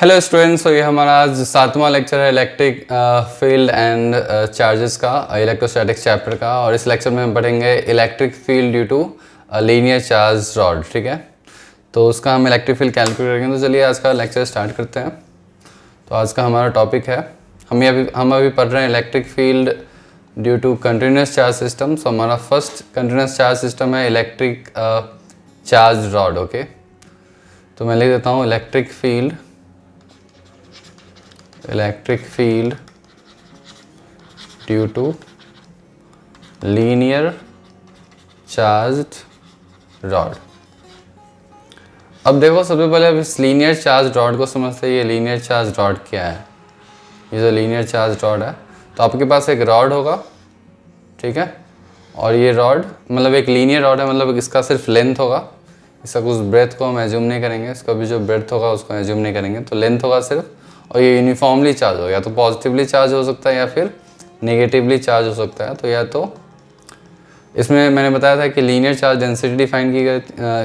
Hello students, तो ये हमारा आज 7वां लेक्चर है इलेक्ट्रिक फील्ड एंड चार्जेस का, इलेक्ट्रोस्टैटिक्स चैप्टर का। और इस लेक्चर में हम पढ़ेंगे electric field due to linear charge rod. ठीक है, तो उसका हम इलेक्ट्रिक फील्ड कैलकुलेट करेंगे। तो चलिए आज का लेक्चर स्टार्ट करते हैं। तो आज का हमारा टॉपिक है, हम अभी पढ़ रहे हैं electric field due to continuous charge system. So हमारा फर्स्ट कंटिन्यूस चार्ज सिस्टम है इलेक्ट्रिक चार्ज रॉड। ओके, तो मैं लिख देता हूँ electric field due to linear charged rod. अब देखो, सबसे पहले अब इस लीनियर चार्ज रॉड को समझते हैं। ये लीनियर चार्ज रॉड क्या है? ये जो लीनियर चार्ज रॉड है, तो आपके पास एक रॉड होगा, ठीक है। और ये रॉड मतलब एक लीनियर रॉड है, मतलब इसका सिर्फ लेंथ होगा, इसका कुछ ब्रेथ को हम एज्यूम नहीं करेंगे, इसका भी जो ब्रेथ होगा उसको एज्यूम नहीं करेंगे, तो लेंथ होगा सिर्फ। और ये यूनिफॉर्मली चार्ज होगा, या तो पॉजिटिवली चार्ज हो सकता है या फिर नेगेटिवली चार्ज हो सकता है। तो या तो इसमें मैंने बताया था कि लीनियर चार्ज डेंसिटी डिफाइन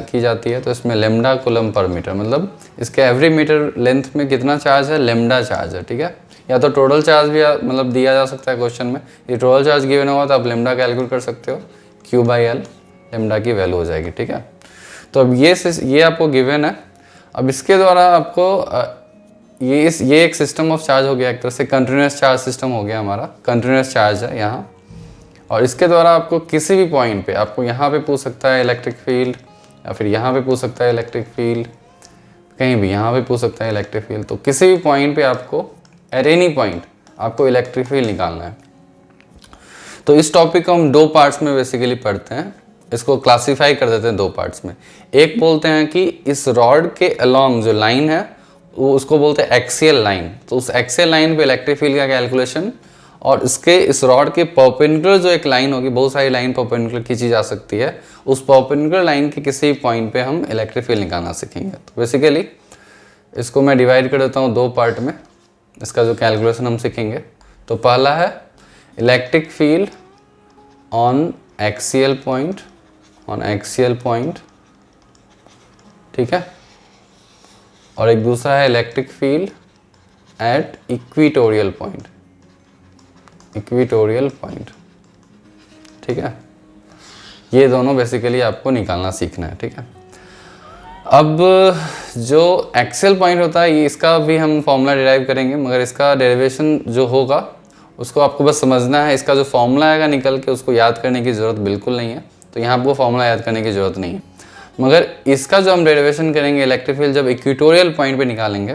की जाती है, तो इसमें लेमडा कूलम पर मीटर, मतलब इसके एवरी मीटर लेंथ में कितना चार्ज है, लेमडा चार्ज है, ठीक है। या तो टोटल चार्ज भी मतलब दिया जा सकता है क्वेश्चन में। ये टोटल चार्ज गिवन होगा तो आप लेमडा कैलकुलेट कर सकते हो, Q/L लेमडा की वैल्यू हो जाएगी, ठीक है। तो अब ये आपको गिवन है। अब इसके द्वारा आपको ये एक सिस्टम ऑफ चार्ज हो गया, एक तरह से कंटिन्यूस चार्ज सिस्टम हो गया हमारा, कंटिन्यूस चार्ज है यहाँ। और इसके द्वारा आपको किसी भी पॉइंट पे, आपको यहाँ पे पूछ सकता है इलेक्ट्रिक फील्ड, या फिर यहाँ पे पूछ सकता है इलेक्ट्रिक फील्ड, कहीं भी यहाँ पे पूछ सकता है इलेक्ट्रिक फील्ड। तो किसी भी पॉइंट पे आपको, एट एनी पॉइंट, आपको इलेक्ट्रिक फील्ड निकालना है। तो इस टॉपिक को हम दो पार्ट्स में बेसिकली पढ़ते हैं। इसको क्लासीफाई कर देते हैं दो पार्ट्स में। एक बोलते हैं कि इस रॉड के अलॉन्ग जो लाइन है वो उसको बोलते हैं एक्सियल लाइन। तो उस एक्सियल लाइन पे इलेक्ट्रिक फील्ड का कैलकुलेशन, और इस रॉड के परपेंडिकुलर जो एक लाइन होगी, बहुत सारी लाइन परपेंडिकुलर खींची जा सकती है, उस परपेंडिकुलर लाइन के किसी पॉइंट पे हम इलेक्ट्रिक फील्ड निकालना सीखेंगे। तो बेसिकली इसको मैं डिवाइड कर देता हूँ दो पार्ट में, इसका जो कैलकुलेशन हम सीखेंगे। तो पहला है electric field on axial point, ठीक है। और एक दूसरा है electric field at equatorial point, ठीक है। ये दोनों बेसिकली आपको निकालना सीखना है, ठीक है। अब जो एक्सियल पॉइंट होता है, इसका भी हम फॉर्मूला डिराइव करेंगे, मगर इसका डेरिवेशन जो होगा उसको आपको बस समझना है। इसका जो फॉर्मूला आएगा निकल के, उसको याद करने की ज़रूरत बिल्कुल नहीं है। तो यहाँ आपको फॉर्मूला याद करने की ज़रूरत नहीं है, मगर इसका जो हम डेरिवेशन करेंगे इलेक्ट्रिक फील्ड जब इक्वेटोरियल पॉइंट पे निकालेंगे,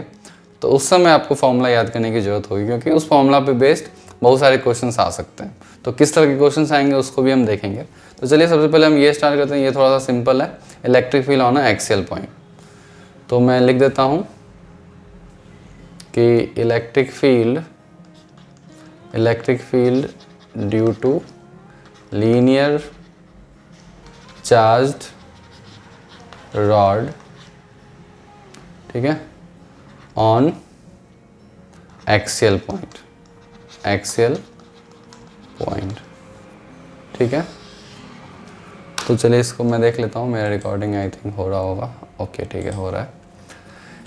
तो उस समय आपको फॉर्मूला याद करने की ज़रूरत होगी, क्योंकि उस फॉर्मूला पे बेस्ड बहुत सारे क्वेश्चंस आ सकते हैं। तो किस तरह के क्वेश्चंस आएंगे उसको भी हम देखेंगे। तो चलिए सबसे पहले हम ये स्टार्ट करते हैं। ये थोड़ा सा सिंपल है, electric field on axial point. तो मैं लिख देता हूँ कि electric field due to linear charged rod, ठीक है, ऑन एक्सियल पॉइंट, ठीक है। तो चलिए इसको मैं देख लेता हूँ, मेरा रिकॉर्डिंग आई थिंक हो रहा होगा। ओके, ठीक है, हो रहा है,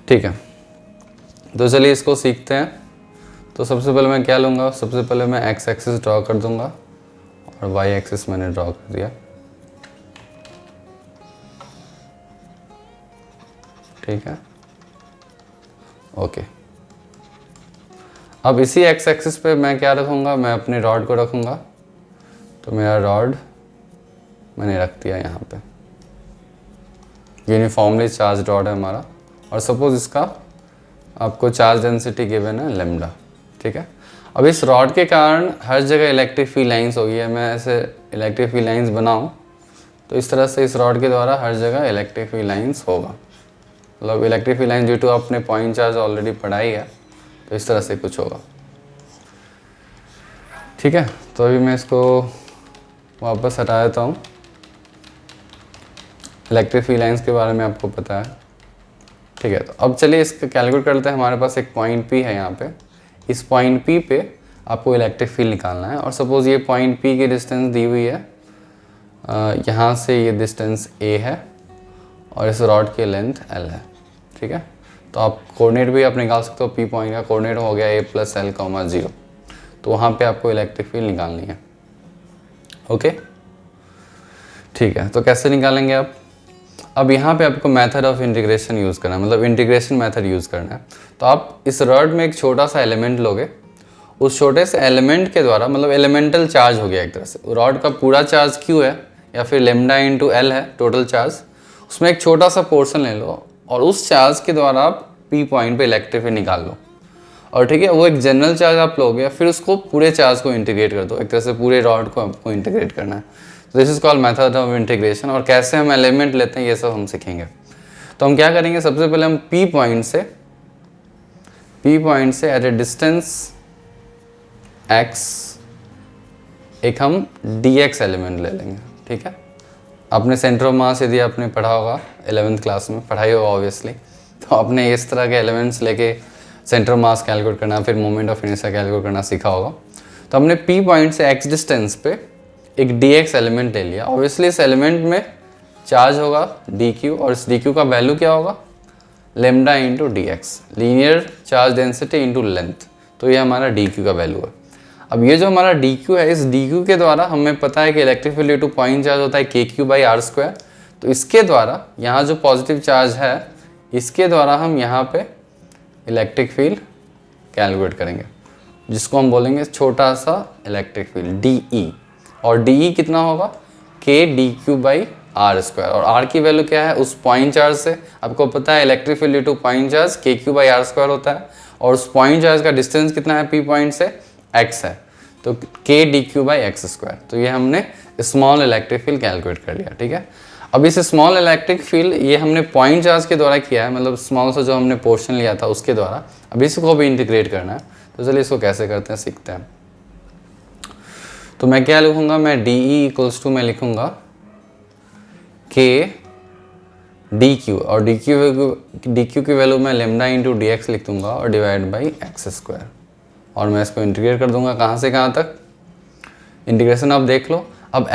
ठीक है। तो चलिए इसको सीखते हैं। तो सबसे पहले मैं क्या लूँगा, सबसे पहले मैं एक्स एक्सिस ड्रॉ कर दूँगा, और वाई एक्सिस मैंने ड्रॉ कर दिया, ठीक है। ओके, अब इसी एक्स एक्सिस पे मैं क्या रखूँगा, मैं अपने रॉड को रखूँगा। तो मेरा रॉड मैंने रख दिया यहाँ पे, यूनिफॉर्मली चार्ज रॉड है हमारा। और सपोज इसका आपको चार्ज डेंसिटी गिवन है लेमडा, ठीक है। अब इस रॉड के कारण हर जगह इलेक्ट्रिक फील्ड लाइंस होगी है। मैं ऐसे इलेक्ट्रिक फील्ड लाइंस बनाऊँ तो इस तरह से इस रॉड के द्वारा हर जगह इलेक्ट्रिक फील्ड लाइंस होगा, मतलब electric field line due to आपने पॉइंट चार्ज ऑलरेडी पढ़ाई है, तो इस तरह से कुछ होगा, ठीक है। तो अभी मैं इसको वापस हटा देता हूँ। इलेक्ट्रिक फील्ड लाइंस के बारे में आपको पता है, ठीक है। तो अब चलिए इसका कैलकुलेट करते हैं। हमारे पास एक पॉइंट P है यहाँ पे, इस पॉइंट P पे आपको इलेक्ट्रिक फील्ड निकालना है। और सपोज ये पॉइंट P की डिस्टेंस दी हुई है, यहाँ से ये डिस्टेंस A है, और इस रॉड की लेंथ L है, ठीक है। तो आप कोऑर्डिनेट भी आप निकाल सकते हो। पी पॉइंट का कोऑर्डिनेट हो गया a+l, 0, तो वहाँ पे आपको इलेक्ट्रिक फील्ड निकालनी है। ओके, ठीक है, तो कैसे निकालेंगे आप? अब यहाँ पे आपको मेथड ऑफ इंटीग्रेशन यूज़ करना है, मतलब इंटीग्रेशन मेथड यूज़ करना है। तो आप इस रॉड में एक छोटा सा एलिमेंट लोगे, उस छोटे से एलिमेंट के द्वारा, मतलब एलिमेंटल चार्ज हो गया एक तरह से, रॉड का पूरा चार्ज Q है या फिर लेमडा इंटू L है टोटल चार्ज, उसमें एक छोटा सा पोर्शन ले लो और उस चार्ज के द्वारा आप P पॉइंट पे इलेक्ट्रिक फील्ड निकाल लो। और ठीक है, वो एक जनरल चार्ज आप लोगे, फिर उसको पूरे चार्ज को इंटीग्रेट कर दो, एक तरह से पूरे रॉड को आपको इंटीग्रेट करना है। तो this is called method of integration. और कैसे हम एलिमेंट लेते हैं ये सब हम सीखेंगे। तो हम क्या करेंगे, सबसे पहले हम P पॉइंट से एट ए डिस्टेंस x एक हम dx एलिमेंट ले लेंगे। ठीक है, आपने सेंटर ऑफ मास यदि आपने पढ़ा होगा 11th क्लास में, पढ़ाई होगा ऑब्वियसली, तो आपने इस तरह के एलिमेंट्स लेके सेंटर ऑफ मास कैलकुलेट करना, फिर मोमेंट ऑफ इनर्शिया कैलकुलेट करना सीखा होगा। तो हमने P पॉइंट से x डिस्टेंस पे एक dx एलिमेंट ले लिया। ऑब्वियसली इस एलिमेंट में चार्ज होगा dq, और इस dq का वैल्यू क्या होगा, lambda into dx, linear charge density into length. तो ये हमारा dq का वैल्यू है। अब ये जो हमारा dq है, इस dq के द्वारा हमें पता है कि electric field due two point charge होता है kq/r²। तो इसके द्वारा यहाँ जो पॉजिटिव चार्ज है, इसके द्वारा हम यहाँ पे इलेक्ट्रिक फील्ड कैलकुलेट करेंगे, जिसको हम बोलेंगे छोटा सा इलेक्ट्रिक फील्ड dE। और dE कितना होगा, k dq/r²। और r की वैल्यू क्या है, उस पॉइंट चार्ज से आपको पता है electric field due two point charge kq/r² होता है, और उस पॉइंट चार्ज का डिस्टेंस कितना है P पॉइंट से, x है, तो k dq/x²। तो ये हमने स्मॉल इलेक्ट्रिक फील्ड कैलकुलेट कर लिया। ठीक है, अब इस स्मॉल इलेक्ट्रिक फील्ड ये हमने पॉइंट चार्ज के द्वारा किया है, मतलब स्मॉल सा जो हमने पोर्शन लिया था उसके द्वारा। अब इसको भी इंटीग्रेट करना है, तो चलिए इसको कैसे करते हैं सीखते हैं। तो मैं क्या लिखूंगा, मैं DE इक्वल्स टू मैं लिखूंगा k dq, और dq की वैल्यू मैं लेमडा इंटू dx लिख दूंगा और डिवाइड बाई x²। और मैं इसको इंटीग्रेट कर दूंगा कहाँ से कहाँ तक, इंटीग्रेशन आप देख लो। अब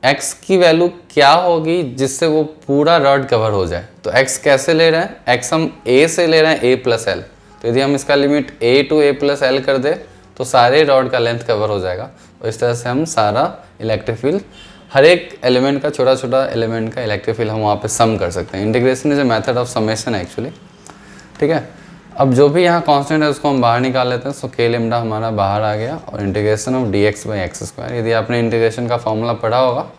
x की वैल्यू क्या होगी जिससे वो पूरा रॉड कवर हो जाए। तो x कैसे ले रहे हैं, x हम a से ले रहे हैं a+l। तो यदि हम इसका लिमिट a टू a+l कर दे तो सारे रॉड का लेंथ कवर हो जाएगा। तो इस तरह से हम सारा इलेक्ट्रिक फील्ड, हर एक एलिमेंट का, छोटा छोटा एलिमेंट का इलेक्ट्रिक फील्ड हम वहाँ पे सम कर सकते हैं। Integration is a method of summation actually. ठीक है, अब जो भी यहाँ कांस्टेंट है उसको हम बाहर निकाल लेते हैं। सो k लेमडा हमारा बाहर आ गया, और इंटीग्रेशन ऑफ dx/x²। यदि आपने इंटीग्रेशन का फॉर्मूला पढ़ा होगा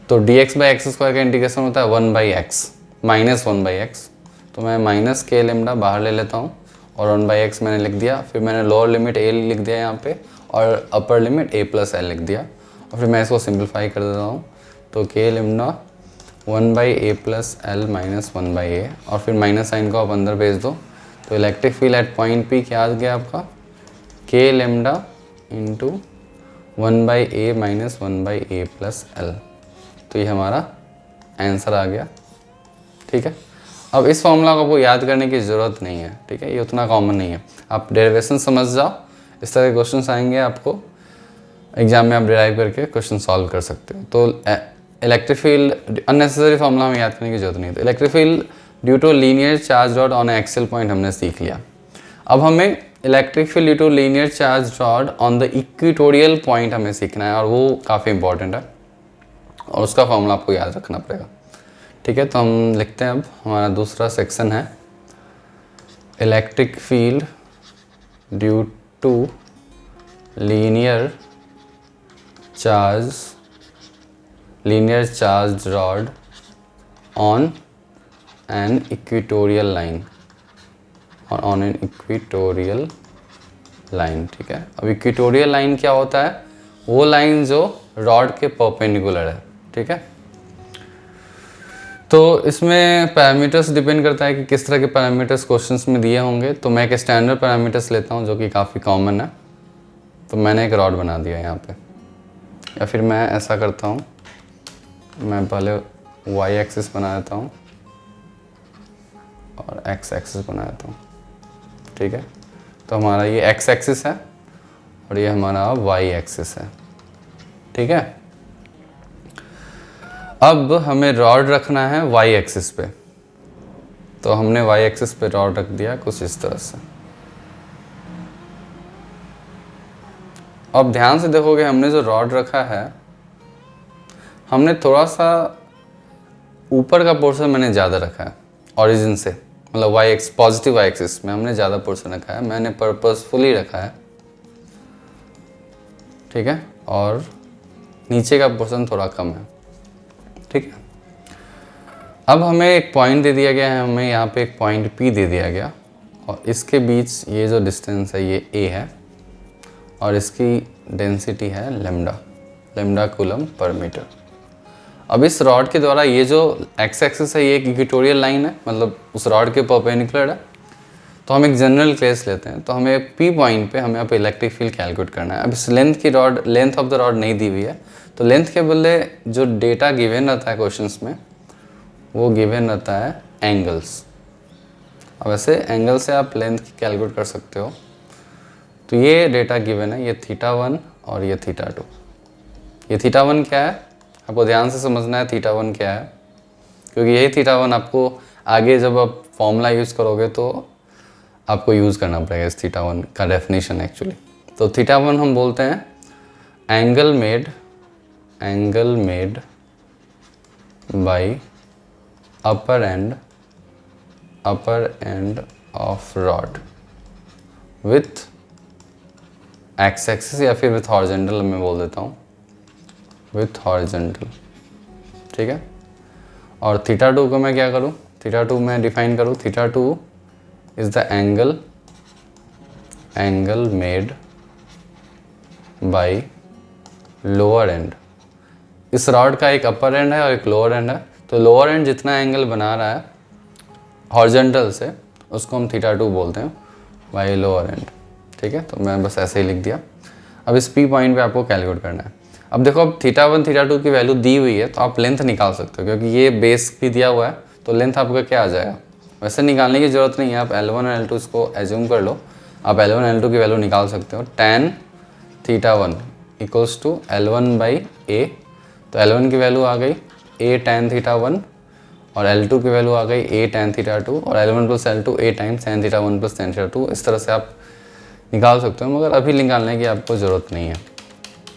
तो dx/x² का इंटीग्रेशन होता है 1/x माइनस 1/x। तो मैं माइनस k लेमडा बाहर ले लेता हूँ और 1/x मैंने लिख दिया। फिर मैंने लोअर लिमिट a लिख दिया यहाँ पे और अपर लिमिट a+l लिख दिया, और फिर मैं इसको सिंप्लीफाई कर देता हूँ। तो k lambda 1/a+l minus 1/a, और फिर माइनस साइन को आप अंदर भेज दो। तो electric field at point P क्या आ गया आपका, k lambda into 1/a minus 1/a+l। तो ये हमारा आंसर आ गया। ठीक है, अब इस फॉर्मूला को आपको याद करने की ज़रूरत नहीं है। ठीक है, ये उतना कॉमन नहीं है, आप डेरिवेशन समझ जाओ। इस तरह के क्वेश्चन आएंगे आपको एग्जाम में, आप डिराइव करके क्वेश्चन सॉल्व कर सकते हो। तो इलेक्ट्रिक फील्ड अननेसेसरी फॉर्मूला हमें याद करने की जरूरत नहीं है। तो electric field due to linear charge rod on axial point हमने सीख लिया। अब हमें electric field due to linear charge rod on the equatorial point हमें सीखना है, और वो काफ़ी इंपॉर्टेंट है, और उसका फॉर्मूला आपको याद रखना पड़ेगा। ठीक है, तो हम लिखते हैं। अब हमारा दूसरा सेक्शन है electric field due to linear charge rod on an equatorial line. ठीक है, अब इक्वेटोरियल लाइन क्या होता है, वो लाइन जो रॉड के परपेंडिकुलर है। ठीक है, तो इसमें पैरामीटर्स डिपेंड करता है कि किस तरह के पैरामीटर्स क्वेश्चंस में दिए होंगे। तो मैं एक स्टैंडर्ड पैरामीटर्स लेता हूँ जो कि काफ़ी कॉमन है। तो मैंने एक रॉड बना दिया यहाँ पे, या फिर मैं ऐसा करता हूँ, मैं पहले y एक्सिस बना देता हूँ और x एक्सिस बना देता हूँ। ठीक है, तो हमारा ये x एक्सिस है और ये हमारा y एक्सिस है। ठीक है, अब हमें रॉड रखना है y एक्सिस पे। तो हमने वाई एक्सिस पे रॉड रख दिया कुछ इस तरह से। अब ध्यान से देखोगे हमने जो रॉड रखा है, हमने थोड़ा सा ऊपर का पोर्शन मैंने ज़्यादा रखा है ओरिजिन से, मतलब Y X positive Y axis में हमने ज़्यादा पोर्शन रखा है, मैंने पर्पसफुली रखा है, ठीक है। और नीचे का पोर्शन थोड़ा कम है, ठीक है। अब हमें एक पॉइंट दे दिया गया है, हमें यहाँ पे एक पॉइंट P दे दिया गया, और इसके बीच ये जो डिस्टेंस है ये A है, और इसकी डेंसिटी है लेमडा कूलम पर मीटर। अब इस रॉड के द्वारा ये जो एक्स एक्सिस है ये एक इक्वेटोरियल लाइन है, मतलब उस रॉड के परपेंडिकुलर है। तो हम एक जनरल केस लेते हैं, तो हमें P पॉइंट पे हमें अब इलेक्ट्रिक फील्ड कैलकुलेट करना है। अब इस लेंथ ऑफ द रॉड नहीं दी हुई है, तो लेंथ के बदले जो डेटा गिवन रहता है क्वेश्चंस में वो गिवन रहता है एंगल्स। अब ऐसे एंगल से आप लेंथ कैलकुलेट कर सकते हो। तो ये डेटा गिवन है, ये θ1 और ये θ2। ये θ1 क्या है आपको ध्यान से समझना है, θ1 क्या है, क्योंकि यही θ1 आपको आगे जब आप फॉर्मूला यूज़ करोगे तो आपको यूज़ करना पड़ेगा इस θ1 का डेफिनेशन एक्चुअली। तो θ1 हम बोलते हैं angle made bye upper end of rod with x axis, या फिर विथ हॉरिजॉन्टल मैं बोल देता हूँ, विथ हॉरिजॉन्टल, ठीक है। और θ2 को मैं क्या करूँ, θ2 मैं डिफाइन करूँ, θ2 is the angle made by lower end. इस रॉड का एक अपर एंड है और एक लोअर एंड है, तो लोअर एंड जितना एंगल बना रहा है हॉरिजॉन्टल से उसको हम θ2 बोलते हैं बाय लोअर एंड, ठीक है। तो मैं बस ऐसे ही लिख दिया। अब इस P पॉइंट पे आपको कैलकुलेट करना है। अब देखो अब θ1 θ2 की वैल्यू दी हुई है, तो आप लेंथ निकाल सकते हो, क्योंकि ये बेस भी दिया हुआ है, तो लेंथ आपका क्या आ जाएगा। वैसे निकालने की ज़रूरत नहीं है, आप L1 और L2 इसको एज्यूम कर लो, आप L1 L2 की वैल्यू निकाल सकते हो। tan θ1 equals to L1 by A, तो L1 की वैल्यू आ गई A tan θ1 और L2 की वैल्यू आ गई A tan θ2 और L1 plus L2 A times tan θ1 plus tan θ2। इस तरह से आप निकाल सकते हो, मगर अभी निकालने की आपको ज़रूरत नहीं है,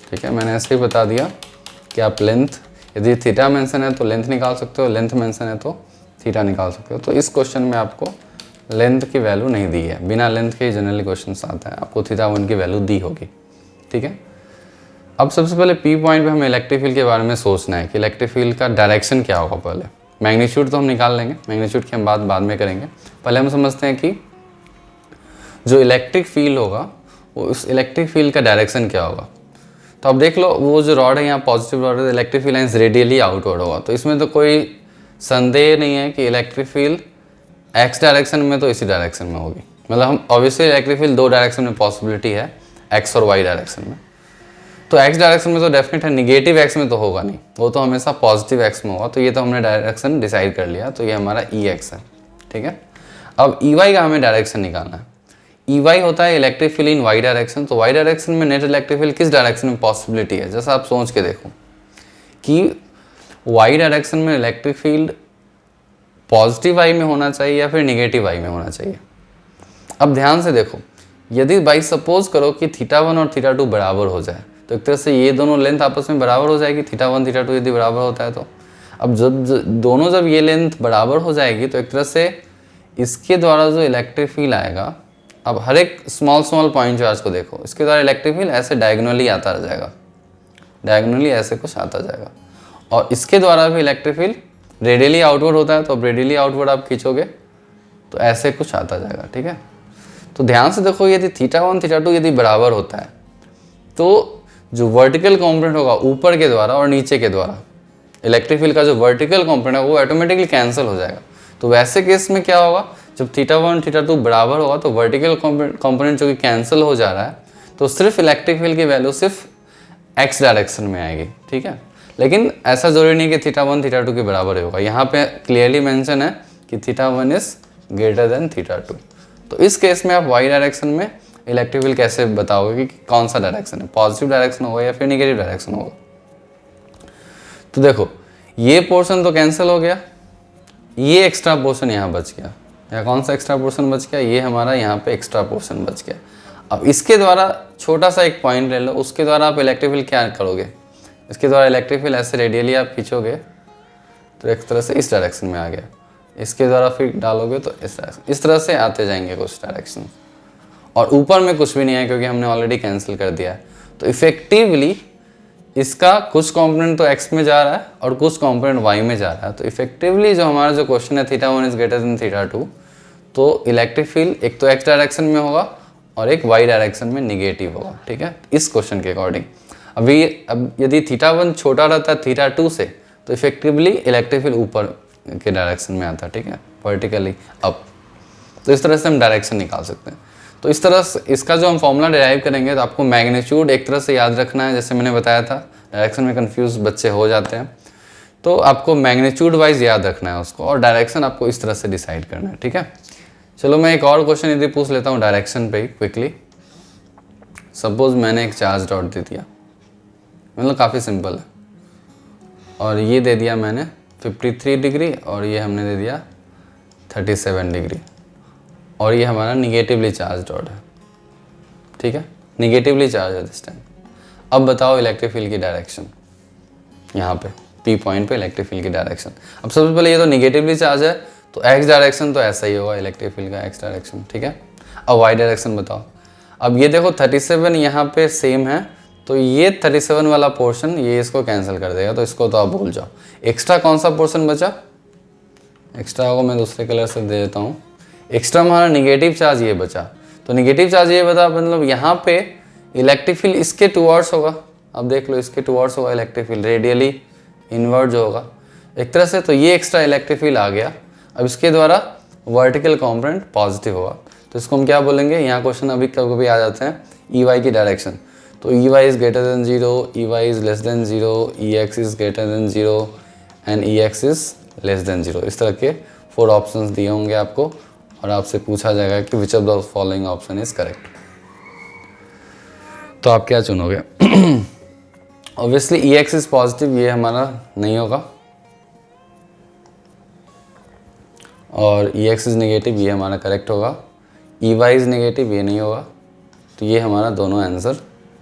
ठीक है। मैंने ऐसे ही बता दिया कि आप लेंथ, यदि थीटा मेंशन है तो लेंथ निकाल सकते हो, लेंथ मेंशन है तो थीटा निकाल सकते हो। तो इस क्वेश्चन में आपको लेंथ की वैल्यू नहीं दी है, बिना लेंथ के जनरली क्वेश्चन आता है, आपको θ1 की वैल्यू दी होगी, ठीक है। अब सबसे पहले P पॉइंट पे हमें इलेक्ट्रिक फील्ड के बारे में सोचना है कि इलेक्ट्रिक फील्ड का डायरेक्शन क्या होगा। पहले मैग्नीट्यूड तो हम निकाल लेंगे, मैग्नीट्यूड की हम बात बाद में करेंगे। पहले हम समझते हैं कि जो इलेक्ट्रिक फील्ड होगा वो उस इलेक्ट्रिक फील्ड का डायरेक्शन क्या होगा। तो अब देख लो वो जो रॉड है यहाँ पॉजिटिव रॉड है, electric field lines radially outward होगा, तो इसमें तो कोई संदेह नहीं है कि इलेक्ट्रिक फील्ड एक्स डायरेक्शन में तो इसी डायरेक्शन में होगी। मतलब हम ऑब्वियसली इलेक्ट्रिक फील्ड दो डायरेक्शन में पॉसिबिलिटी है, एक्स और वाई डायरेक्शन में। तो एक्स डायरेक्शन में तो डेफिनेट है, निगेटिव एक्स में तो होगा नहीं, वो तो हमेशा पॉजिटिव एक्स में होगा। तो ये तो हमने डायरेक्शन डिसाइड कर लिया, तो ये हमारा ई एक्स है, ठीक है। अब ई वाई का हमें डायरेक्शन निकालना है। ई वाई होता है electric field in Y direction, तो वाई डायरेक्शन में नेट इलेक्ट्रिक फील्ड किस डायरेक्शन में पॉसिबिलिटी है। जैसा आप सोच के देखो कि वाई डायरेक्शन में इलेक्ट्रिक फील्ड पॉजिटिव वाई में होना चाहिए या फिर निगेटिव वाई में होना चाहिए। अब ध्यान से देखो, यदि बाई सपोज करो कि θ1 और θ2 बराबर हो जाए, तो एक तरह से ये दोनों लेंथ आपस में बराबर हो जाएगी, θ1 θ2 यदि बराबर होता है तो। अब जब ये लेंथ बराबर हो जाएगी तो एक तरह से इसके द्वारा जो इलेक्ट्रिक फील्ड आएगा, अब हर एक स्मॉल पॉइंट चार्ज को देखो, इसके द्वारा इलेक्ट्रिक फील्ड ऐसे डायगोनली आता रह जाएगा, डायगोनली ऐसे कुछ आता जाएगा। और इसके द्वारा भी इलेक्ट्रिक फील्ड रेडियली आउटवर्ड होता है, तो अब रेडियली आउटवर्ड आप खींचोगे तो ऐसे कुछ आता जाएगा, ठीक है। तो ध्यान से देखो, यदि θ1 θ2 यदि बराबर होता है तो जो वर्टिकल कॉम्पोनेंट होगा ऊपर के द्वारा और नीचे के द्वारा, इलेक्ट्रिक फील्ड का जो वर्टिकल कॉम्पोनेंट है वो ऑटोमेटिकली कैंसिल हो जाएगा। तो वैसे केस में क्या होगा, जब θ1 θ2 बराबर होगा तो वर्टिकल कॉम्पोनेंट जो कि कैंसिल हो जा रहा है, तो सिर्फ इलेक्ट्रिक फील्ड की वैल्यू सिर्फ एक्स डायरेक्शन में आएगी, ठीक है। लेकिन ऐसा जरूरी नहीं कि θ1 θ2 के बराबर होगा। यहाँ पे क्लियरली मेंशन है कि θ1 इज ग्रेटर देन θ2। तो इस केस में आप वाई डायरेक्शन में इलेक्ट्रिक फील्ड कैसे बताओगे कि कौन सा डायरेक्शन है, पॉजिटिव डायरेक्शन होगा या फिर नेगेटिव डायरेक्शन होगा। तो देखो ये पोर्शन तो कैंसिल हो गया ये एक्स्ट्रा पोर्शन यहाँ बच गया, या कौन सा एक्स्ट्रा पोर्शन बच गया, ये हमारा यहाँ पे एक्स्ट्रा पोर्शन बच गया। अब इसके द्वारा छोटा सा एक पॉइंट ले लो, उसके द्वारा आप इलेक्ट्रिक फील्ड क्या करोगे, इसके द्वारा इलेक्ट्रिक फील्ड ऐसे रेडियली आप खींचोगे तो एक तरह से इस डायरेक्शन में आ गया, इसके द्वारा फिर डालोगे तो इस तरह से आते जाएंगे कुछ डायरेक्शन, और ऊपर में कुछ भी नहीं है क्योंकि हमने ऑलरेडी कैंसिल कर दिया है। तो इफेक्टिवली इसका कुछ कंपोनेंट तो x में जा रहा है और कुछ कंपोनेंट y में जा रहा है। तो इफेक्टिवली जो हमारा जो क्वेश्चन है θ1 इज ग्रेटर देन θ2, तो इलेक्ट्रिक फील्ड एक तो x डायरेक्शन में होगा और एक y डायरेक्शन में निगेटिव होगा, ठीक है, इस क्वेश्चन के अकॉर्डिंग। अब यदि θ1 छोटा रहता है θ2 से तो इफेक्टिवली इलेक्ट्रिक फील्ड ऊपर के डायरेक्शन में आता है, ठीक है, वर्टिकली अप। तो इस तरह से हम डायरेक्शन निकाल सकते हैं। तो इस तरह से इसका जो हम फॉर्मूला डिराइव करेंगे तो आपको मैग्नीट्यूड एक तरह से याद रखना है, जैसे मैंने बताया था डायरेक्शन में कंफ्यूज बच्चे हो जाते हैं, तो आपको मैग्नीट्यूड वाइज याद रखना है उसको, और डायरेक्शन आपको इस तरह से डिसाइड करना है, ठीक है। चलो मैं एक और क्वेश्चन यदि पूछ लेता हूँ डायरेक्शन पे ही क्विकली। सपोज मैंने एक चार्ज डॉट दे दिया, मतलब काफ़ी सिंपल है, और ये दे दिया मैंने 53 डिग्री और ये हमने दे दिया 37 डिग्री, और ये हमारा निगेटिवली चार्ज डॉट है, ठीक है, निगेटिवली चार्ज है दिस टाइम। अब बताओ इलेक्ट्रिक फील्ड की डायरेक्शन, यहाँ पे पी पॉइंट पे इलेक्ट्रिक फील्ड की डायरेक्शन। अब सबसे पहले ये तो निगेटिवली चार्ज है तो एक्स डायरेक्शन तो ऐसा ही होगा इलेक्ट्रिक फील्ड का, एक्स डायरेक्शन, ठीक है। अब वाई डायरेक्शन बताओ। अब ये देखो 37 यहाँ पे सेम है, तो ये 37 वाला पोर्शन ये इसको कैंसिल कर देगा, तो इसको तो आप भूल जाओ। एक्स्ट्रा कौन सा पोर्शन बचा, एक्स्ट्रा को मैं दूसरे कलर से दे देता हूँ। एक्स्ट्रा हमारा निगेटिव चार्ज ये बचा, तो निगेटिव चार्ज ये बता, मतलब यहाँ पे इलेक्ट्रिक फील्ड इसके टुवर्ड्स होगा। अब देख लो इसके टुवर्ड्स होगा इलेक्ट्रिक फील्ड, रेडियली इनवर्ट जो होगा एक तरह से, तो ये एक्स्ट्रा इलेक्ट्रिक फील्ड आ गया। अब इसके द्वारा वर्टिकल कंपोनेंट पॉजिटिव होगा, तो इसको हम क्या बोलेंगे, यहाँ क्वेश्चन अभी कभी कभी आ जाते हैं ई वाई की डायरेक्शन, तो E Y is greater than 0, E Y is less than 0, E X is greater than 0 and E X is less than 0। इस तरह के 4 ऑप्शंस दिए होंगे आपको, और आपसे पूछा जाएगा कि which of the following option is correct, तो आप क्या चुनोगे। Obviously E X is positive, ये हमारा नहीं होगा, और ई एक्स इज नेगेटिव, ये हमारा करेक्ट होगा। ई वाई इज नेगेटिव, ये नहीं होगा, तो ये हमारा दोनों आंसर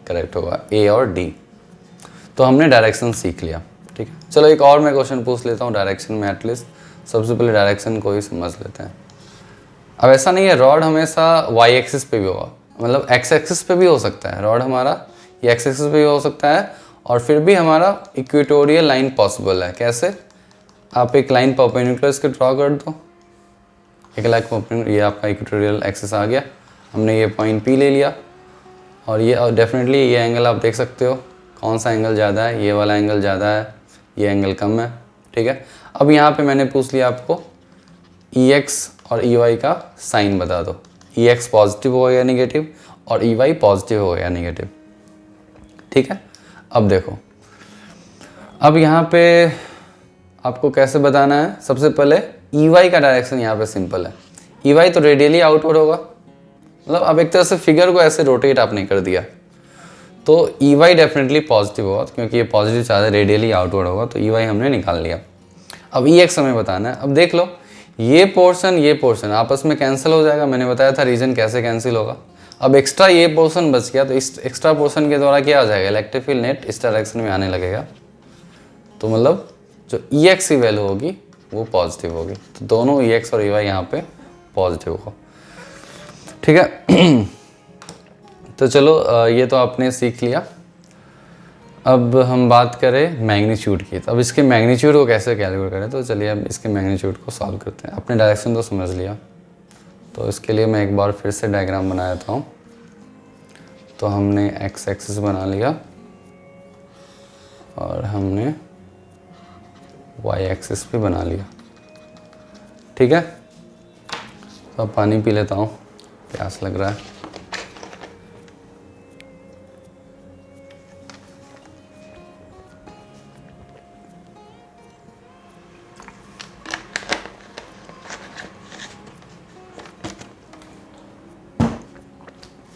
करेक्ट होगा, ए और डी। तो हमने डायरेक्शन सीख लिया, ठीक है। चलो एक और मैं क्वेश्चन पूछ लेता हूँ डायरेक्शन में, एटलीस्ट सबसे पहले डायरेक्शन को ही समझ लेते हैं। अब ऐसा नहीं है रॉड हमेशा वाई एक्सिस पे भी होगा, मतलब एक्स एक्सिस पे भी हो सकता है रॉड हमारा, ये एक्स एक्सिस पे भी हो सकता है, और फिर भी हमारा इक्वेटोरियल लाइन पॉसिबल है। कैसे, आप एक लाइन परपेंडिकुलर इसके ड्रॉ कर दो, एक लाइन परपेंडिकुलर, ये आपका इक्वेटोरियल एक्सिस आ गया, हमने ये पॉइंट पी ले लिया, और ये डेफिनेटली ये एंगल आप देख सकते हो कौन सा एंगल ज़्यादा है, ये वाला एंगल ज़्यादा है, ये एंगल कम है, ठीक है। अब यहाँ पे मैंने पूछ लिया आपको ई एक्स और ई वाई का साइन बता दो, ई एक्स पॉजिटिव हो या नेगेटिव और ई वाई पॉजिटिव हो या नेगेटिव, ठीक है। अब देखो, अब यहाँ पे आपको कैसे बताना है, सबसे पहले ई वाई का डायरेक्शन यहाँ पे सिंपल है, ई वाई तो रेडियली आउटवर्ड होगा, मतलब अब एक तरह से फिगर को ऐसे रोटेट आपने कर दिया, तो ई वाई डेफिनेटली पॉजिटिव होगा, क्योंकि ये पॉजिटिव चार्ज है, रेडियली आउटवर्ड होगा, तो ई वाई हमने निकाल लिया। अब ई एक्स हमें बताना है। अब देख लो ये पोर्शन आपस में कैंसिल हो जाएगा, मैंने बताया था रीजन कैसे कैंसिल होगा। अब एक्स्ट्रा ये पोर्शन बच गया, तो इस एक्स्ट्रा पोर्शन के द्वारा क्या हो जाएगा, इलेक्ट्रिक फील्ड नेट इस डायरेक्शन में आने लगेगा, तो मतलब जो ई एक्स की वैल्यू होगी वो पॉजिटिव होगी, तो दोनों ई एक्स और ई वाई यहाँ पे पॉजिटिव होगा, ठीक है। तो चलो ये तो आपने सीख लिया। अब हम बात करें मैग्नीट्यूड की, तो अब इसके मैग्नीट्यूड को कैसे कैलकुलेट करें, तो चलिए अब इसके मैग्नीट्यूड को सॉल्व करते हैं। अपने डायरेक्शन तो समझ लिया, तो इसके लिए मैं एक बार फिर से डायग्राम बना देता हूँ। तो हमने एक्स एक्सिस बना लिया और हमने वाई एक्सिस भी बना लिया, ठीक है। तो अब पानी पी लेता हूँ, प्यास लग रहा है।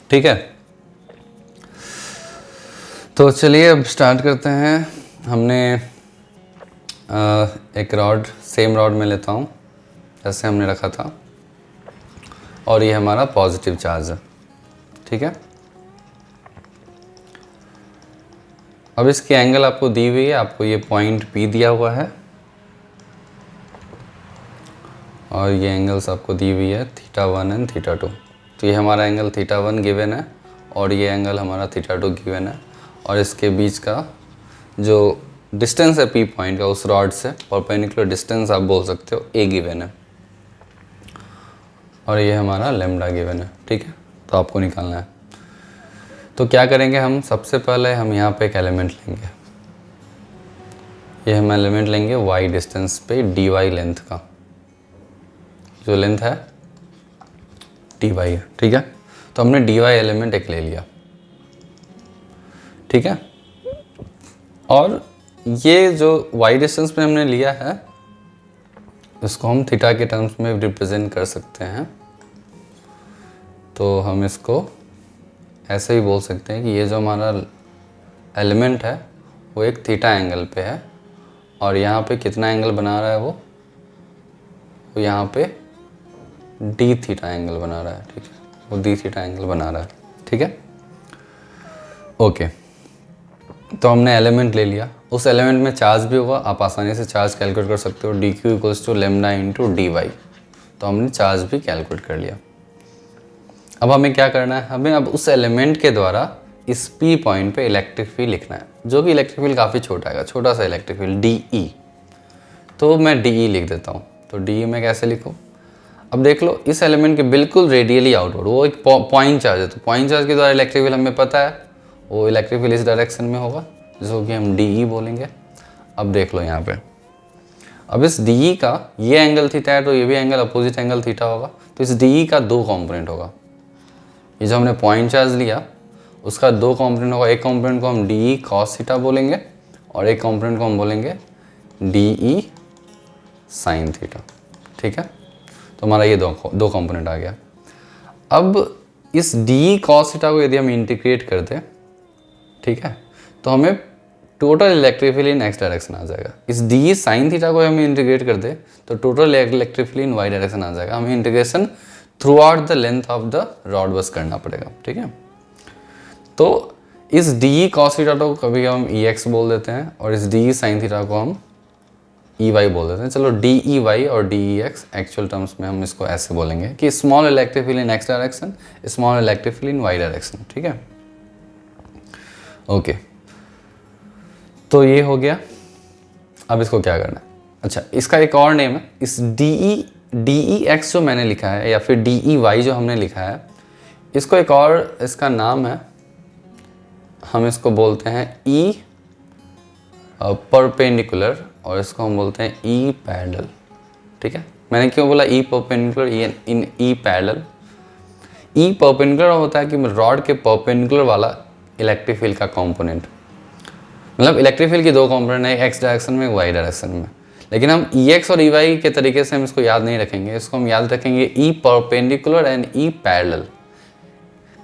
ठीक है, तो चलिए अब स्टार्ट करते हैं। हमने एक रॉड, सेम रॉड में लेता हूँ, जैसे हमने रखा था, और ये हमारा पॉजिटिव चार्ज है, ठीक है। अब इसकी एंगल आपको दी हुई है, आपको ये पॉइंट P दिया हुआ है और ये एंगल्स आपको दी हुई है θ1 एंड θ2। तो ये हमारा एंगल θ1 गिवन है और ये एंगल हमारा θ2 गिवन है, और इसके बीच का जो डिस्टेंस है P पॉइंट का उस रॉड से, परपेंडिकुलर डिस्टेंस आप बोल सकते हो, A गिवन है, और ये हमारा लैम्डा गिवन है, ठीक है। तो आपको निकालना है। तो क्या करेंगे हम, सबसे पहले हम यहाँ पे एक एलिमेंट लेंगे, ये हम एलिमेंट लेंगे y डिस्टेंस पे dy लेंथ का, जो लेंथ है dy है, ठीक है। तो हमने dy एलिमेंट एक ले लिया, ठीक है। और ये जो y डिस्टेंस पे हमने लिया है इसको हम थीटा के टर्म्स में रिप्रेजेंट कर सकते हैं। तो हम इसको ऐसे ही बोल सकते हैं कि ये जो हमारा एलिमेंट है वो एक थीटा एंगल पे है, और यहाँ पे कितना एंगल बना रहा है वो यहाँ पे डी थीटा एंगल बना रहा है, ठीक है। वो डी थीटा एंगल बना रहा है, ठीक है। ओके, तो हमने एलिमेंट ले लिया, उस एलिमेंट में चार्ज भी होगा, आप आसानी से चार्ज कैलकुलेट कर सकते हो, d q equals to lambda into d y. तो हमने चार्ज भी कैलकुलेट कर लिया। अब हमें क्या करना है, हमें अब उस एलिमेंट के द्वारा इस पी पॉइंट पे इलेक्ट्रिक फील्ड लिखना है, जो कि इलेक्ट्रिक फील्ड काफ़ी छोटा है, छोटा सा इलेक्ट्रिक फील्ड डी ई। तो मैं डी ई लिख देता हूँ। तो डी ई मैं कैसे लिखूँ, अब देख लो, इस एलिमेंट के बिल्कुल रेडियली आउटवर्ड वो एक पॉइंट चार्ज है, तो पॉइंट चार्ज के द्वारा इलेक्ट्रिक फील्ड हमें पता है, वो इलेक्ट्रिक फील्ड इस डायरेक्शन में होगा, जिसको कि हम डी ई बोलेंगे। अब देख लो यहाँ पे, अब इस डी ई का ये एंगल थीटा है, तो ये भी एंगल अपोजिट एंगल थीटा होगा। तो इस डी ई का दो कॉम्पोनेंट होगा, ये जो हमने पॉइंट चार्ज लिया उसका दो कंपोनेंट होगा, एक कंपोनेंट को हम डी ई कॉस थीटा बोलेंगे और एक कंपोनेंट को हम बोलेंगे डी ई साइन थीटा, ठीक है। तो हमारा ये दो कंपोनेंट आ गया। अब इस डी ई कॉस थीटा को यदि हम इंटीग्रेट कर दें, ठीक है, तो हमें total electric field in x direction आ जाएगा। इस डी ई साइन थीटा को हम इंटीग्रेट कर दें तो total electric field in Y direction आ जाएगा। हमें integration throughout the length of the rod बस करना पड़ेगा, ठीक है। तो इस डी ई कॉस थीटा को कभी हम ई एक्स बोल देते हैं और इस डी ई साइन थीटा को हम ई वाई बोल देते हैं। चलो डी ई वाई और d E x actual terms में हम इसको ऐसे बोलेंगे कि small electric field in x direction, small electric field in Y direction, ठीक है। ओके, तो ये हो गया। अब इसको क्या करना है, अच्छा इसका एक और नेम है, इस डी ई एक्स जो मैंने लिखा है या फिर डी ई वाई जो हमने लिखा है, इसको एक और इसका नाम है, हम इसको बोलते हैं ई परपेंडिकुलर और इसको हम बोलते हैं ई पैरेलल, ठीक है। मैंने क्यों बोला ई परपेंडिकुलर, इन ई पैरेलल। ई परपेंडिकुलर होता है कि रॉड के परपेंडिकुलर वाला इलेक्ट्रिक फील्ड का कंपोनेंट, मतलब इलेक्ट्रिक फील्ड की दो कंपोनेंट है, एक्स डायरेक्शन में, वाई डायरेक्शन में। लेकिन हम ई एक्स और ई वाई के तरीके से हम इसको याद नहीं रखेंगे, इसको हम याद रखेंगे E perpendicular and E parallel.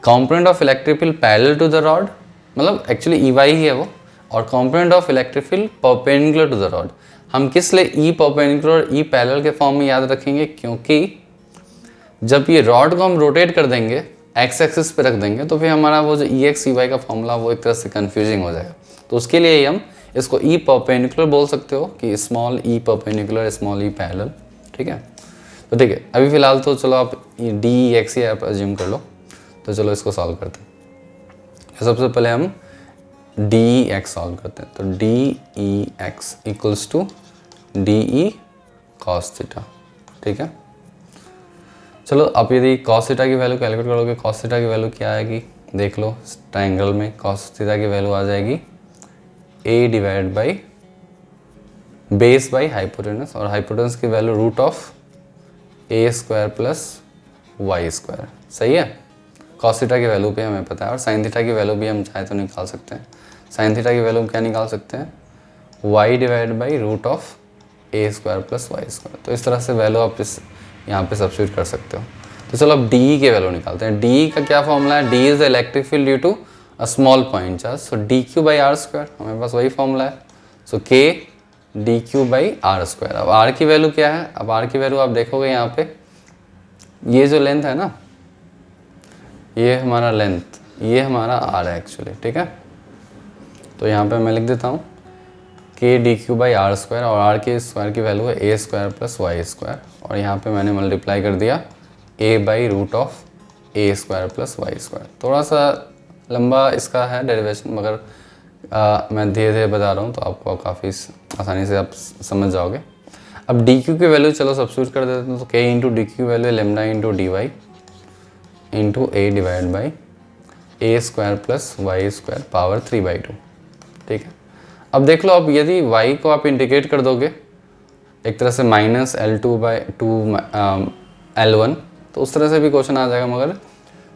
Component of electric field parallel to the rod, मतलब एक्चुअली ई वाई ही है वो, और component of electric field perpendicular to the rod. हम किस लिए ई परपेंडिकुलर और ई पैरेलल के फॉर्म में याद रखेंगे, क्योंकि जब ये रॉड को हम रोटेट कर देंगे, एक्स एक्सिस पे रख देंगे, तो फिर हमारा वो जो ई एक्स ई वाई का फॉर्मूला वो एक तरह से कन्फ्यूजिंग हो जाएगा। तो उसके लिए ही हम इसको ई परपेंडिकुलर बोल सकते हो कि small E perpendicular small E parallel, ठीक है। तो ठीक है, अभी फिलहाल तो चलो आप डी ई एक्स ही आप अज्यूम कर लो। तो चलो इसको सॉल्व करते हैं। सबसे पहले हम डी ई एक्स सॉल्व करते हैं। तो d E x equals to D E cos theta, ठीक है। चलो आप यदि कॉस थीटा की वैल्यू कैलकुलेट करोगे, कॉस थीटा की वैल्यू क्या आएगी, देख लो, ट्रायंगल में कॉस थीटा की वैल्यू आ जाएगी a divide by base by hypotenuse, और हाइपोटेनस की value root of a square plus Y square, सही है। कॉस थीटा की वैल्यू भी हमें पता है, और साइन थीटा की वैल्यू भी हम चाहे तो निकाल सकते हैं। साइन थीटा की वैल्यू क्या निकाल सकते हैं, y divide by root of a square plus Y square. तो इस तरह से वैल्यू आप इस यहाँ पे सब्स्टिट्यूट कर सकते हो। तो चलो अब डी के वैल्यू निकालते हैं। डी का क्या फॉर्मूला है, d is the electric field due to a small point charge, so d Q by are square, हमारे पास वही फॉर्मूला है। So k D Q by are square. अब आर की वैल्यू क्या है, अब आर की वैल्यू आप देखोगे यहाँ पे ये जो लेंथ है ना, ये हमारा लेंथ, ये हमारा आर है एक्चुअली, ठीक है। तो यहाँ पे मैं लिख देता हूँ K D Q by are square, और आर के स्क्वायर की वैल्यू है A square plus Y square, और यहाँ पे मैंने मल्टीप्लाई कर दिया A by root of A square plus Y square. थोड़ा सा लंबा इसका है डेरिवेशन, मगर मैं धीरे धीरे बता रहा हूँ तो आपको काफ़ी आसानी से आप समझ जाओगे। अब डी क्यू की वैल्यू चलो सब्स्टिट्यूट कर देते हैं, तो k into d q value lambda into d y into a divide by a square plus Y square power 3/2, ठीक है। अब देख लो, अब यदि y को आप इंटीग्रेट कर दोगे एक तरह से माइनस L2/2 L1, तो उस तरह से भी क्वेश्चन आ जाएगा, मगर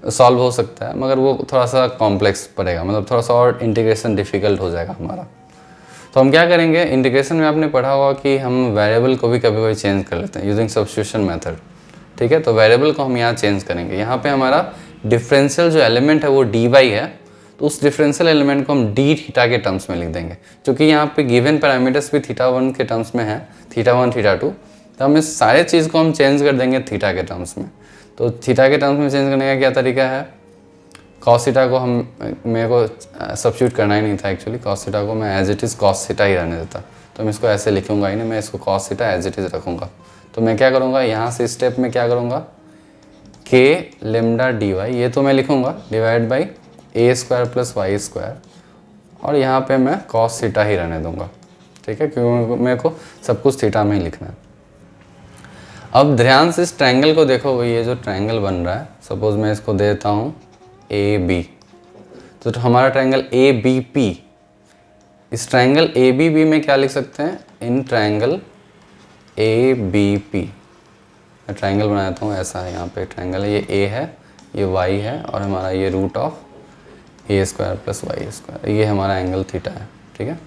सॉल्व हो सकता है, मगर वो थोड़ा सा कॉम्प्लेक्स पड़ेगा, मतलब थोड़ा सा और इंटीग्रेशन डिफ़िकल्ट हो जाएगा हमारा। तो हम क्या करेंगे, इंटीग्रेशन में आपने पढ़ा होगा कि हम वेरिएबल को भी कभी कभी चेंज कर लेते हैं यूजिंग सब्स्टिट्यूशन मेथड, ठीक है। तो वेरिएबल को हम यहाँ चेंज करेंगे, यहाँ पे हमारा डिफरेंशियल जो एलिमेंट है वो डी वाई है, तो उस डिफरेंशियल एलिमेंट को हम डी थीटा के टर्म्स में लिख देंगे, क्योंकि यहाँ पे गिवन पैरामीटर्स भी थीटा 1 के टर्म्स में है, थीटा 1 थीटा 2, तो हम इस सारे चीज़ को हम चेंज कर देंगे थीटा के टर्म्स में। तो थीटा के टर्म्स में चेंज करने का क्या तरीका है, कॉस थीटा को हम, मेरे को सब्स्टिट्यूट करना ही नहीं था एक्चुअली, कॉस थीटा को मैं as it is cos theta ही रहने देता, तो मैं इसको ऐसे लिखूंगा ही नहीं, मैं इसको cos theta as it is रखूँगा। तो मैं क्या करूँगा, यहाँ से स्टेप में क्या करूँगा, के लेमडा डी वाई, ये तो मैं लिखूँगा divide by a square plus Y square, और यहाँ पे मैं कॉस थीटा ही रहने दूंगा, ठीक है, क्योंकि मेरे को सब कुछ थीटा में ही लिखना है। अब ध्यान से इस ट्रायंगल को देखोगे, ये जो ट्रायंगल बन रहा है, सपोज मैं इसको देता हूँ ए बी, तो हमारा ट्रायंगल ए बी पी, इस ट्रायंगल ए बी बी में क्या लिख सकते हैं, in triangle A B P, मैं ट्रायंगल बनाता हूँ ऐसा है, यहाँ पे ट्रायंगल है, ये ए है, ये वाई है, और हमारा ये root of A square plus Y square, ये हमारा एंगल थीटा है, ठीक है।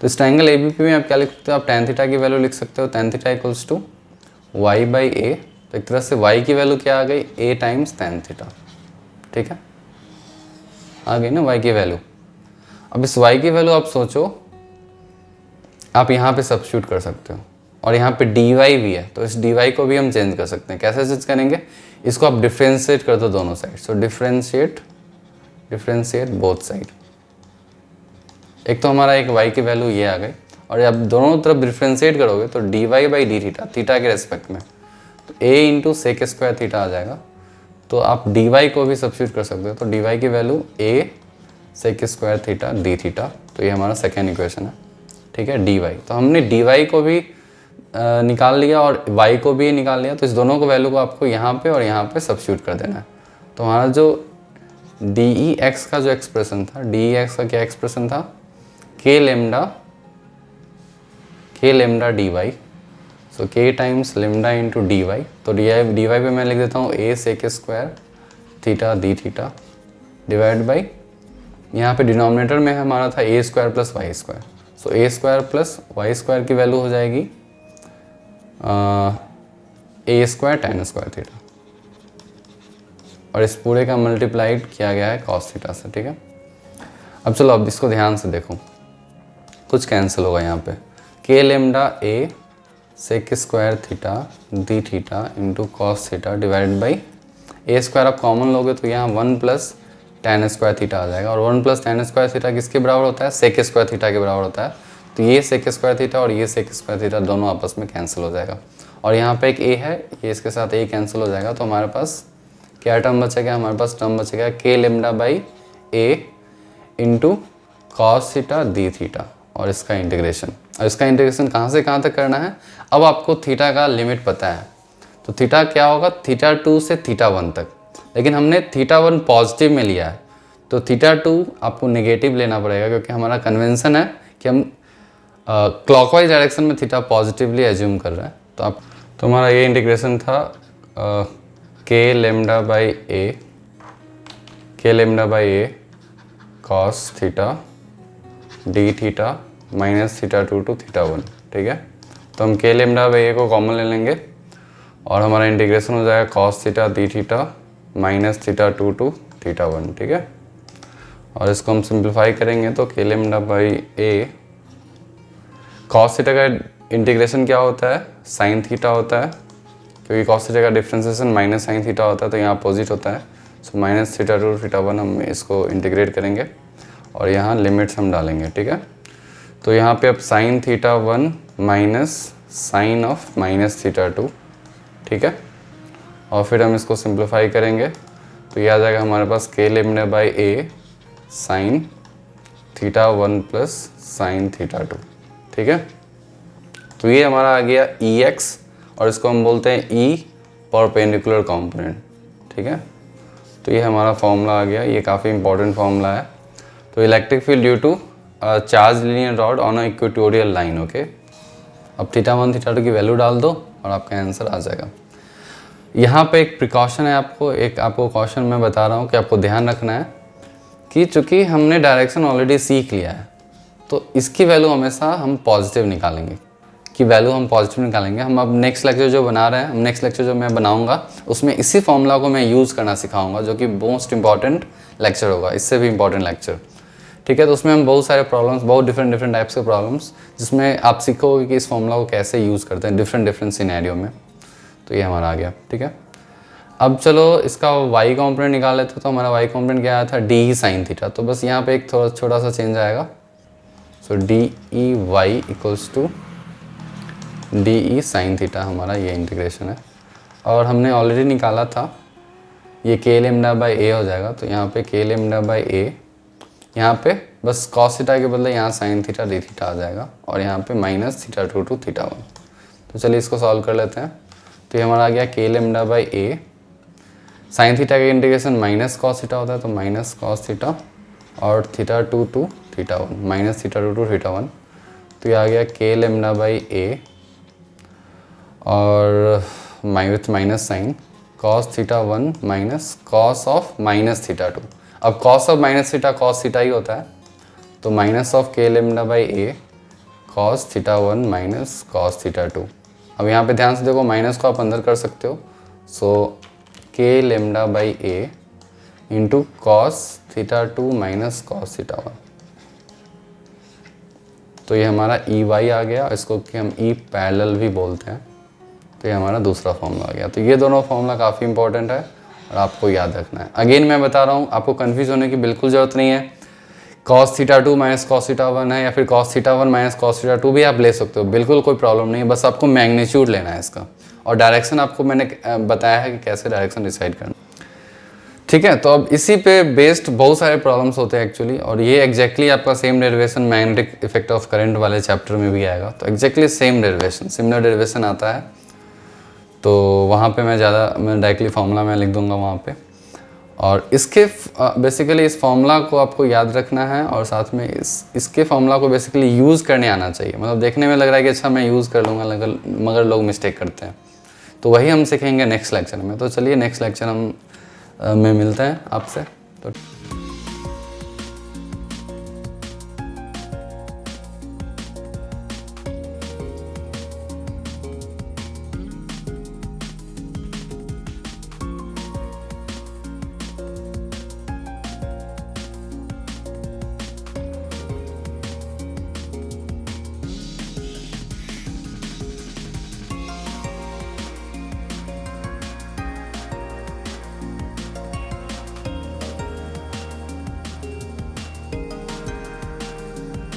तो इस ट्रायंगल ए बी पी में आप क्या लिख सकते हो, आप tan थीटा की वैल्यू लिख सकते हो, tan theta equals to Y by A, तो एक तरह से y की वैल्यू क्या आ गई, a टाइम्स tan थीटा, ठीक है, आ गई ना y की वैल्यू। अब इस y की वैल्यू आप सोचो, आप यहाँ पे सब्स्टिट्यूट कर सकते हो, और यहाँ पे dy भी है, तो इस dy को भी हम चेंज कर सकते हैं। कैसे चेंज करेंगे, इसको आप डिफ्रेंशिएट कर दो दोनों side, so differentiate both side. एक तो हमारा एक y की वैल्यू ये आ गई, और अब दोनों तरफ डिफ्रेंशिएट करोगे तो dy by D theta, theta के रेस्पेक्ट में, तो a into sec square theta आ जाएगा। तो आप dy को भी सब्स्टिट्यूट कर सकते हो, तो dy की value a sec square theta d theta, तो ये हमारा सेकेंड इक्वेशन है, ठीक है, dy। तो हमने dy को भी निकाल लिया और y को भी निकाल लिया, तो इस दोनों को वैल्यू को आपको यहाँ पे और यहाँ पे सब्स्टिट्यूट कर देना है। तो हमारा जो dx का जो एक्सप्रेशन था, dx का क्या एक्सप्रेशन था, k lambda d y, so k times lambda into d y, तो डी वाई पे मैं लिख देता हूँ a sec square theta d theta divide by, यहाँ पे डिनोमिनेटर में हमारा था a square plus Y square, so a square plus Y square की वैल्यू हो जाएगी a square tan square theta, और इस पूरे का मल्टीप्लाइड किया गया है कॉस थीटा से, ठीक है। अब चलो, अब इसको ध्यान से देखो, कुछ कैंसिल होगा यहाँ पे, k lambda a sec square theta d theta into cos theta divide by a square आप कॉमन लोगे तो यहाँ 1 प्लस tan स्क्वायर थीटा आ जाएगा, और 1 प्लस tan स्क्वायर थीटा किसके बराबर होता है, सेक स्क्वायर थीटा के बराबर होता है। तो ये सेक स्क्वायर थीटा और ये सेक स्क्वायर थीटा दोनों आपस में कैंसिल हो जाएगा, और यहाँ पे एक a है, ये इसके साथ a कैंसिल हो जाएगा, तो हमारे पास क्या टर्म बचेगा, हमारे पास टर्म बचेगा के lambda by A into cos theta d theta, और इसका इंटीग्रेशन। और इसका इंटीग्रेशन कहाँ से कहाँ तक करना है, अब आपको थीटा का लिमिट पता है, तो थीटा क्या होगा, थीटा 2 से थीटा 1 तक, लेकिन हमने थीटा 1 पॉजिटिव में लिया है, तो थीटा 2 आपको नेगेटिव लेना पड़ेगा, क्योंकि हमारा कन्वेंशन है कि हम क्लॉकवाइज डायरेक्शन में थीटा पॉजिटिवली एज्यूम कर रहे हैं। तो हमारा ये इंटीग्रेशन था k lambda by a cos theta d theta minus theta 2 to theta 1, ठीक है। तो हम के लेमडा बाई ए को कॉमन ले लेंगे, और हमारा इंटीग्रेशन हो जाएगा cos theta d theta minus theta 2 to theta 1, ठीक है। और इसको हम सिंप्लीफाई करेंगे तो के lambda by a cos theta का इंटीग्रेशन क्या होता है, साइन थीटा होता है, क्योंकि कॉस थीटा का डिफ्रेंसिएशन माइनस साइन थीटा होता है, तो यहाँ अपोजिट होता है। So minus theta to theta one हम इसको इंटीग्रेट करेंगे और यहाँ लिमिट्स हम डालेंगे, ठीक है। तो यहाँ पे अब sine theta one minus sine of minus theta two, ठीक है। और फिर हम इसको सिंप्लीफाई करेंगे तो ये आ जाएगा हमारे पास k lambda by A sine theta one plus sine theta two, ठीक है। तो ये हमारा आ गया Ex और इसको हम बोलते हैं E परपेंडिकुलर कंपोनेंट, ठीक है। तो ये हमारा फॉर्मूला आ गया, ये काफ़ी इंपॉर्टेंट फॉर्मूला है। तो electric field due to charge linear rod on a equatorial line, okay. अब थीटा वन थीटा टू की वैल्यू डाल दो और आपका आंसर आ जाएगा। यहाँ पे एक प्रिकॉशन है, आपको कॉशन मैं बता रहा हूँ कि आपको ध्यान रखना है कि चूँकि हमने डायरेक्शन ऑलरेडी सीख लिया है तो इसकी वैल्यू हमेशा हम पॉजिटिव निकालेंगे, हम अब नेक्स्ट लेक्चर जो बना रहे हैं, नेक्स्ट लेक्चर जो मैं बनाऊंगा उसमें इसी फॉर्मूला को मैं यूज़ करना सिखाऊंगा, जो कि मोस्ट इंपॉर्टेंट लेक्चर होगा, इससे भी इंपॉर्टेंट लेक्चर, ठीक है। तो उसमें हम बहुत सारे प्रॉब्लम्स, बहुत डिफरेंट टाइप्स के प्रॉब्लम्स, जिसमें आप सीखोगे कि इस फॉर्मूला को कैसे यूज़ करते हैं डिफरेंट सिनेरियो में। तो ये हमारा आ गया, ठीक है। अब चलो इसका y कॉम्पोनेंट निकाल लेते हैं। तो हमारा y कॉम्पोनेंट क्या आया था, डी साइन थीटा। तो बस यहाँ पे एक थोड़ा छोटा सा चेंज आएगा। So D E Y equals to D E sine theta, हमारा ये इंटीग्रेशन है। और हमने ऑलरेडी निकाला था, ये k लेमडा बाई ए हो जाएगा। तो यहाँ पे k लेमडा बाई ए, यहाँ पे बस कॉस थीटा के बदले यहाँ साइन थीटा डी थीटा आ जाएगा और यहाँ पे minus theta two to theta one. तो चलिए इसको सॉल्व कर लेते हैं। तो ये हमारा आ गया k lambda by A, sine theta का इंटीग्रेशन माइनस कॉस थीटा होता है, तो माइनस कॉस थीटा और theta two to theta one, minus theta two to theta one. तो ये आ गया k लेमडा बाई ए और with minus sine cos theta one minus cos of minus theta two. अब cos of minus theta cos theta ही होता है, तो minus of k lambda by a cos theta one minus cos theta two. अब यहाँ पे ध्यान से देखो, माइनस को आप अंदर कर सकते हो। सो k lambda by A into cos theta two minus cos theta one. तो ये हमारा ई वाई आ गया, इसको कि हम ई पैरेलल भी बोलते हैं। तो ये हमारा दूसरा फॉर्मूला आ गया। तो ये दोनों फॉर्मूला काफ़ी इंपॉर्टेंट है और आपको याद रखना है। अगेन मैं बता रहा हूँ, आपको कन्फ्यूज होने की बिल्कुल ज़रूरत नहीं है। Cos theta two minus cos theta one है या फिर cos theta one minus cos theta two भी आप ले सकते हो, बिल्कुल कोई प्रॉब्लम नहीं है। बस आपको मैग्नीट्यूड लेना है इसका, और डायरेक्शन आपको मैंने बताया है कि कैसे डायरेक्शन डिसाइड करना, ठीक है। तो अब इसी पे बेस्ड बहुत सारे प्रॉब्लम्स होते हैं एक्चुअली, और ये एग्जैक्टली आपका same derivation magnetic effect of current वाले चैप्टर में भी आएगा। तो exactly same derivation, similar derivation आता है। तो वहाँ पे मैं डायरेक्टली फार्मूला मैं लिख दूंगा वहाँ पे। और इसके बेसिकली इस फार्मूला को आपको याद रखना है, और साथ में इसके फार्मूला को बेसिकली यूज़ करने आना चाहिए। मतलब देखने में लग रहा है कि अच्छा मैं यूज़ कर लूँगा, मगर लोग मिस्टेक करते हैं। तो वही हम सीखेंगे नेक्स्ट लेक्चर में। तो चलिए नेक्स्ट लेक्चर में मिलते हैं आपसे। तो